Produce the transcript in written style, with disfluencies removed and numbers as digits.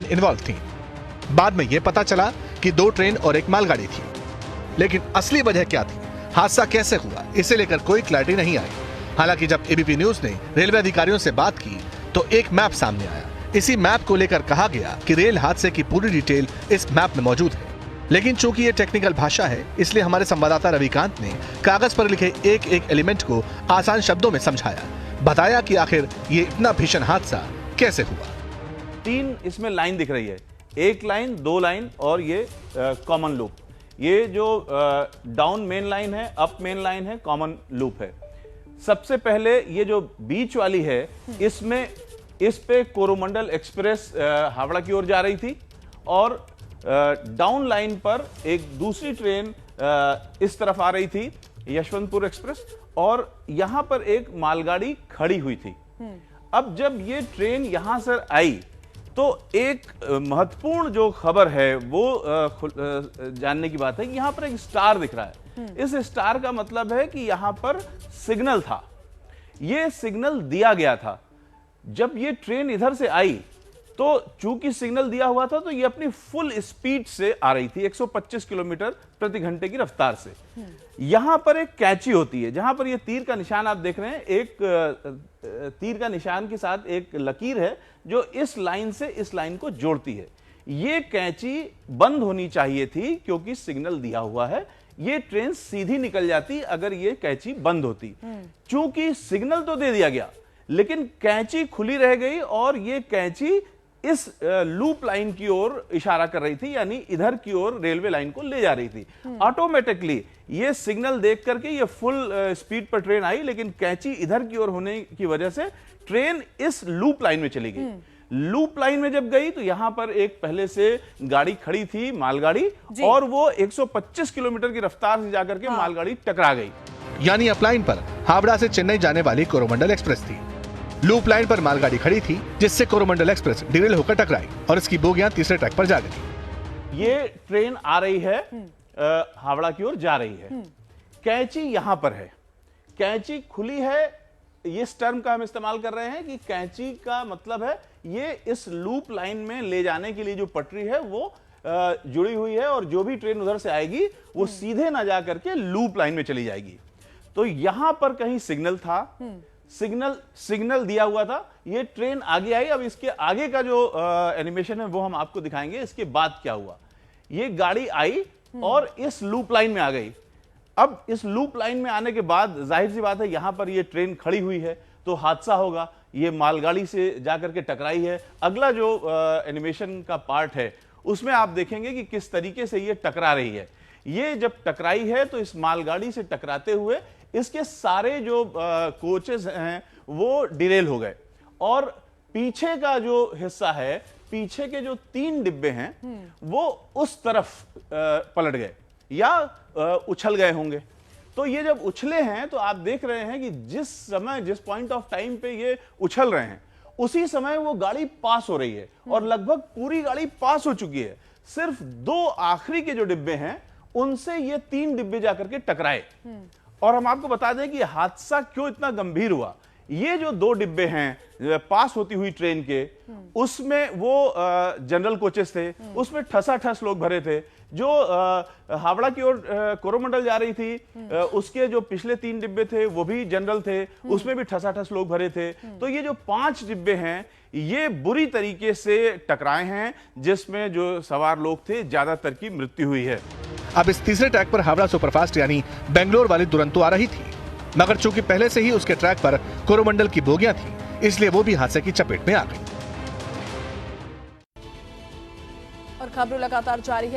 Involve थी। बाद में यह पता चला कि 2 ट्रेन और एक मालगाड़ी थी, लेकिन असली वजह क्या थी, हादसा कैसे हुआ, इसे लेकर कोई क्लैरिटी नहीं आई। हालांकि जब एबीपी न्यूज ने रेलवे अधिकारियों से बात की तो एक मैप सामने आया। इसी मैप को लेकर कहा गया कि रेल हादसे की पूरी डिटेल इस मैप में मौजूद है, लेकिन चूंकि ये टेक्निकल भाषा है, इसलिए हमारे संवाददाता रविकांत ने कागज पर लिखे एक एक एलिमेंट को आसान शब्दों में समझाया, बताया कि आखिर ये इतना भीषण हादसा कैसे हुआ। 3 इसमें लाइन दिख रही है, 1 लाइन, 2 लाइन और ये कॉमन लूप। ये जो डाउन मेन लाइन है, अप मेन लाइन है, कॉमन लूप है। सबसे पहले ये जो बीच वाली है, इसमें इस पे कोरोमंडल एक्सप्रेस हावड़ा की ओर जा रही थी और डाउन लाइन पर एक दूसरी ट्रेन इस तरफ आ रही थी, यशवंतपुर एक्सप्रेस, और यहां पर एक मालगाड़ी खड़ी हुई थी। अब जब ये ट्रेन यहां से आई तो एक महत्वपूर्ण जो खबर है वो जानने की बात है कि यहां पर एक स्टार दिख रहा है। इस स्टार का मतलब है कि यहां पर सिग्नल था, ये सिग्नल दिया गया था। जब ये ट्रेन इधर से आई तो चूंकि सिग्नल दिया हुआ था तो ये अपनी फुल स्पीड से आ रही थी, 125 किलोमीटर प्रति घंटे की रफ्तार से। यहां पर एक कैची होती है, जहां पर ये तीर का निशान आप देख रहे हैं, एक तीर का निशान के साथ एक लकीर है जो इस लाइन से इस लाइन को जोड़ती है। ये कैची बंद होनी चाहिए थी क्योंकि सिग्नल दिया हुआ है, ये ट्रेन सीधी निकल जाती अगर ये कैची बंद होती। चूंकि सिग्नल तो दे दिया गया लेकिन कैची खुली रह गई और ये कैची इस लूप लाइन की ओर इशारा कर रही थी, यानी इधर की ओर रेलवे लाइन को ले जा रही थी। ऑटोमेटिकली ये सिग्नल देख करके ये फुल स्पीड पर ट्रेन आई, लेकिन कैची इधर की ओर होने की वजह से ट्रेन इस लूप लाइन में चली गई। लूप लाइन में जब गई तो यहां पर एक पहले से गाड़ी खड़ी थी, मालगाड़ी, और वो 125 किलोमीटर की रफ्तार से जाकर के मालगाड़ी टकरा गई। यानी अपलाइन पर हावड़ा से चेन्नई जाने वाली कोरोमंडल एक्सप्रेस थी। लूप लाइन पर मालगाड़ी खड़ी थी जिससे कोरोमंडल एक्सप्रेस डिरेल होकर टकराई और इसकी बोगियां तीसरे ट्रैक पर जा गई। ये ट्रेन आ रही है, हावड़ा की ओर जा रही है। कैची यहां पर है, कैची खुली है। इस टर्म का हम इस्तेमाल कर रहे हैं कि कैची का मतलब है ये इस लूप लाइन में ले जाने के लिए जो पटरी है वो जुड़ी हुई है और जो भी ट्रेन उधर से आएगी वो सीधे ना जा करके लूप लाइन में चली जाएगी। तो यहां पर कहीं सिग्नल था, सिग्नल दिया हुआ था, ये ट्रेन आगे आई। अब इसके आगे का जो एनिमेशन है वो हम आपको दिखाएंगे। इसके बाद क्या हुआ, ये गाड़ी आई और इस लूप लाइन में आ गई। अब इस लूप लाइन में आने के बाद जाहिर सी बात है यहां पर ये ट्रेन खड़ी हुई है तो हादसा होगा। ये मालगाड़ी से जाकर के टकराई है। अगला जो एनिमेशन का पार्ट है उसमें आप देखेंगे कि किस तरीके से ये टकरा रही है। ये जब टकराई है तो इस मालगाड़ी से टकराते हुए इसके सारे जो कोचेस हैं वो डिरेल हो गए और पीछे का जो हिस्सा है, पीछे के जो 3 डिब्बे हैं वो उस तरफ पलट गए या उछल गए होंगे। तो ये जब उछले हैं तो आप देख रहे हैं कि जिस समय, जिस पॉइंट ऑफ टाइम पे ये उछल रहे हैं उसी समय वो गाड़ी पास हो रही है और लगभग पूरी गाड़ी पास हो चुकी है। सिर्फ 2 आखिरी के जो डिब्बे हैं उनसे ये 3 डिब्बे जाकर के टकराए। और हम आपको बता दें कि हादसा क्यों इतना गंभीर हुआ। ये जो 2 डिब्बे हैं पास होती हुई ट्रेन के, उसमें वो जनरल कोचेस थे, उसमें ठसाठस लोग भरे थे। जो हावड़ा की ओर कोरोमंडल जा रही थी उसके जो पिछले 3 डिब्बे थे वो भी जनरल थे, उसमें भी ठसाठस लोग भरे थे। तो ये जो 5 डिब्बे हैं ये बुरी तरीके से टकराए हैं, जिसमें जो सवार लोग थे ज्यादातर की मृत्यु हुई है। अब इस तीसरे ट्रैक पर हावड़ा सुपरफास्ट यानी बेंगलोर वाली दुरंतो आ रही थी, मगर चूंकि पहले से ही उसके ट्रैक पर कोरोमंडल की बोगियां थी, इसलिए वो भी हादसे की चपेट में आ गई। और खबर लगातार जारी है।